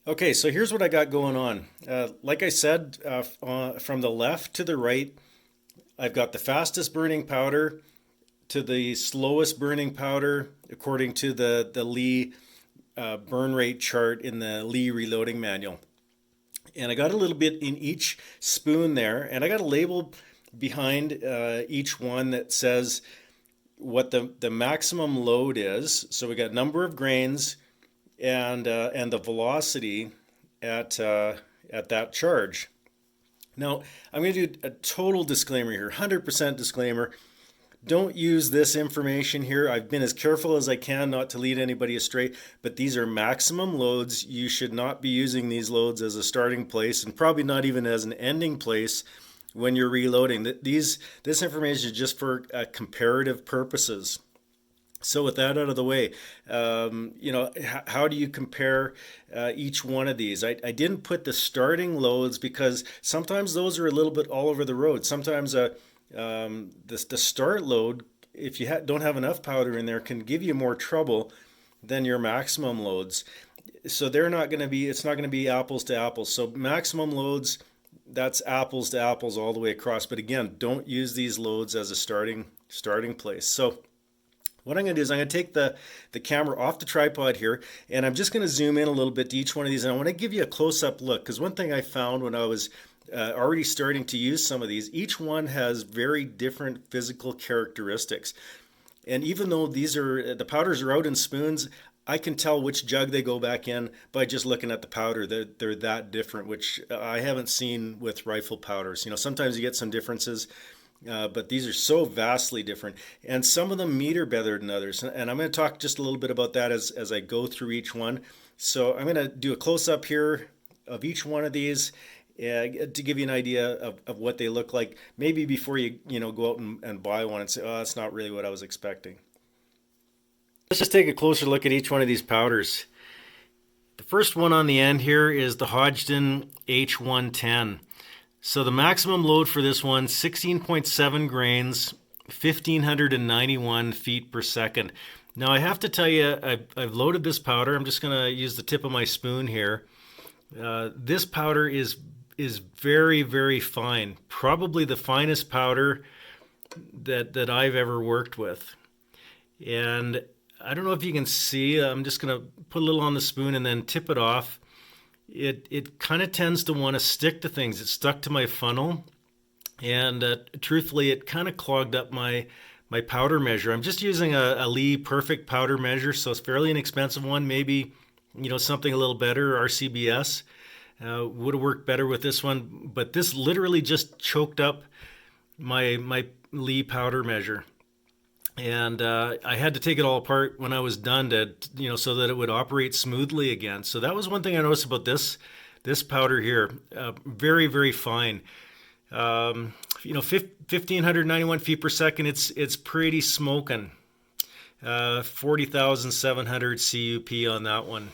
Okay, so here's what I got going on. Like I said, from the left to the right, I've got the fastest burning powder to the slowest burning powder according to the Lee burn rate chart in the Lee reloading manual. And I got a little bit in each spoon there, and I got a label behind each one that says what the maximum load is. So we got number of grains and the velocity at that charge. Now, I'm going to do a total disclaimer here, 100% disclaimer. Don't use this information here. I've been as careful as I can not to lead anybody astray, but these are maximum loads. You should not be using these loads as a starting place and probably not even as an ending place when you're reloading. This information is just for comparative purposes. So with that out of the way, how do you compare each one of these? I didn't put the starting loads because sometimes those are a little bit all over the road. Sometimes the start load, if you don't have enough powder in there, can give you more trouble than your maximum loads. So they're not going to be, it's not going to be apples to apples. So maximum loads, that's apples to apples all the way across. But again, don't use these loads as a starting place. So what I'm going to do is I'm going to take the camera off the tripod here, and I'm just going to zoom in a little bit to each one of these. And I want to give you a close-up look, because one thing I found when I was already starting to use some of these, each one has very different physical characteristics. And even though the powders are out in spoons, I can tell which jug they go back in by just looking at the powder. They're that different, which I haven't seen with rifle powders. Sometimes you get some differences. But these are so vastly different, and some of them meter better than others. And I'm going to talk just a little bit about that as I go through each one. So I'm going to do a close-up here of each one of these to give you an idea of what they look like, maybe before you go out and buy one and say, oh, that's not really what I was expecting. Let's just take a closer look at each one of these powders. The first one on the end here is the Hodgdon H110. So the maximum load for this one, 16.7 grains, 1,591 feet per second. Now I have to tell you, I've loaded this powder. I'm just going to use the tip of my spoon here. This powder is very, very fine. Probably the finest powder that I've ever worked with. And I don't know if you can see, I'm just going to put a little on the spoon and then tip it off. It kind of tends to want to stick to things. It stuck to my funnel, and truthfully, it kind of clogged up my powder measure. I'm just using a Lee Perfect powder measure, so it's fairly inexpensive one. Maybe something a little better, RCBS would have worked better with this one, but this literally just choked up my Lee powder measure. And I had to take it all apart when I was done to, so that it would operate smoothly again. So that was one thing I noticed about this powder here. Very, very fine. 1,591 feet per second. It's pretty smoking. 40,700 CUP on that one.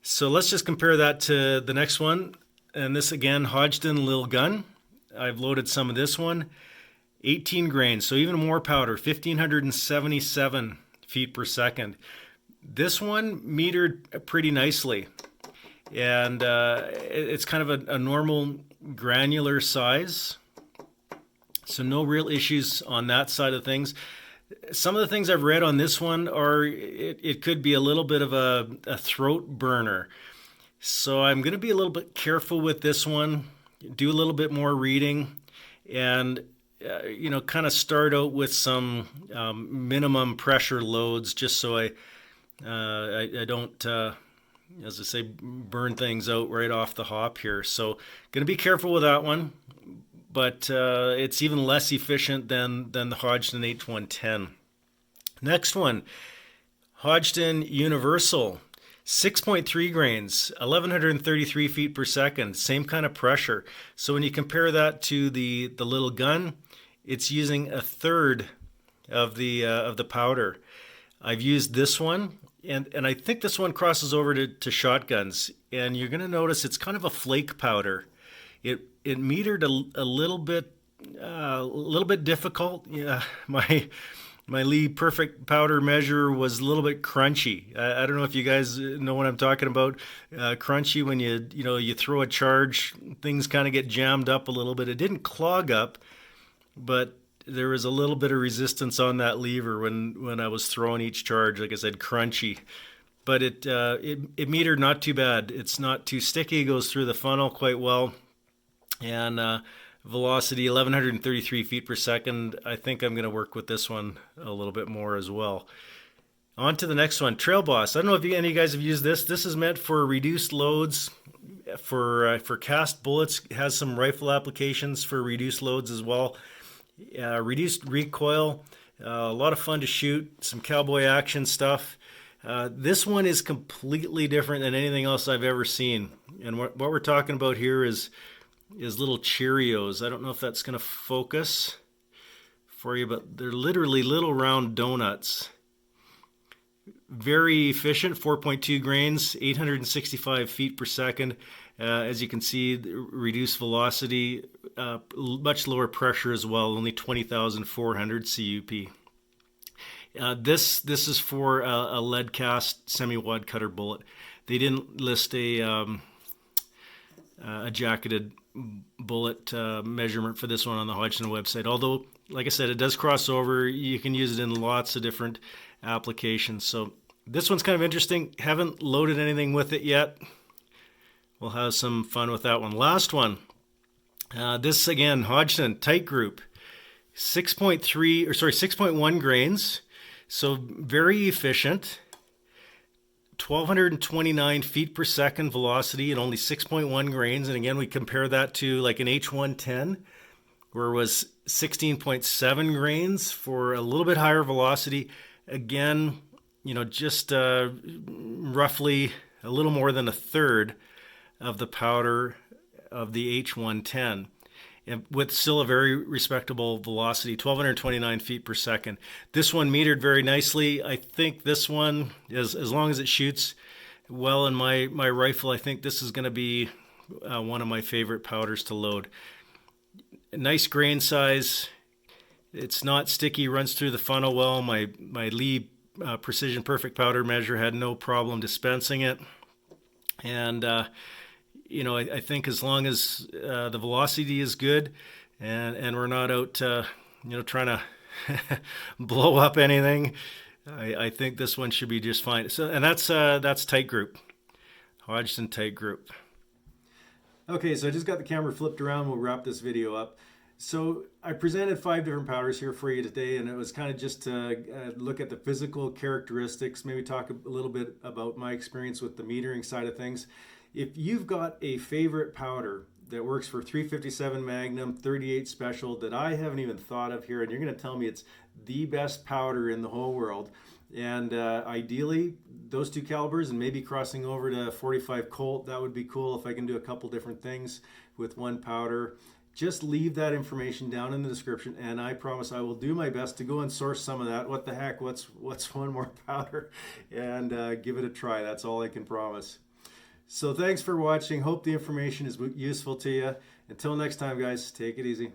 So let's just compare that to the next one. And this again, Hodgdon Lil Gun. I've loaded some of this one. 18 grains, so even more powder, 1,577 feet per second. This one metered pretty nicely, and it's kind of a normal granular size, so no real issues on that side of things. Some of the things I've read on this one are it could be a little bit of a throat burner, so I'm going to be a little bit careful with this one, do a little bit more reading, and kind of start out with some minimum pressure loads, just so I don't, as I say, burn things out right off the hop here. So going to be careful with that one, but it's even less efficient than the Hodgdon H110. Next one, Hodgdon Universal. 6.3 grains, 1,133 feet per second, same kind of pressure. So when you compare that to the little gun, it's using a third of the powder. I've used this one, and I think this one crosses over to shotguns. And you're going to notice it's kind of a flake powder. It metered a little bit difficult. Yeah, my my Lee perfect powder measure was a little bit crunchy. I don't know if you guys know what I'm talking about. Crunchy when you throw a charge, things kind of get jammed up a little bit. It didn't clog up, but there was a little bit of resistance on that lever when I was throwing each charge. Like I said, crunchy. But it metered not too bad. It's not too sticky. It goes through the funnel quite well. And velocity 1133 feet per second. I think I'm going to work with this one a little bit more as well. On to the next one, Trail Boss. I don't know if any of you guys have used this. This is meant for reduced loads, for cast bullets. It has some rifle applications for reduced loads as well. Reduced recoil, a lot of fun to shoot, some cowboy action stuff. This one is completely different than anything else I've ever seen. And what we're talking about here is little Cheerios. I don't know if that's going to focus for you, but they're literally little round donuts. Very efficient, 4.2 grains, 865 feet per second. As you can see, reduced velocity, much lower pressure as well, only 20,400 CUP. This is for a lead cast semi-wad cutter bullet. They didn't list a jacketed bullet measurement for this one on the Hodgdon website. Although, like I said, it does cross over. You can use it in lots of different applications. So this one's kind of interesting. Haven't loaded anything with it yet. We'll have some fun with that one. Last one. This again, Hodgdon tight group, 6.1 grains. So very efficient. 1,229 feet per second velocity and only 6.1 grains. And again, we compare that to like an H110, where it was 16.7 grains for a little bit higher velocity. Again, just roughly a little more than a third of the powder of the H110, and with still a very respectable velocity, 1,229 feet per second. This one metered very nicely. I think this one, as long as it shoots well in my rifle, I think this is going to be one of my favorite powders to load. Nice grain size. It's not sticky, runs through the funnel well. My Lee Precision Perfect powder measure had no problem dispensing it. And I think as long as the velocity is good and we're not out trying to blow up anything, I think this one should be just fine. So, and that's tight group, Hodgdon tight group. Okay, so I just got the camera flipped around. We'll wrap this video up. So I presented 5 different powders here for you today, and it was kind of just to look at the physical characteristics, maybe talk a little bit about my experience with the metering side of things. If you've got a favorite powder that works for 357 Magnum, 38 Special that I haven't even thought of here, and you're going to tell me it's the best powder in the whole world, and ideally those 2 calibers and maybe crossing over to 45 Colt, that would be cool if I can do a couple different things with one powder. Just leave that information down in the description, and I promise I will do my best to go and source some of that. What the heck, what's one more powder, and give it a try. That's all I can promise. So thanks for watching. Hope the information is useful to you. Until next time, guys, take it easy.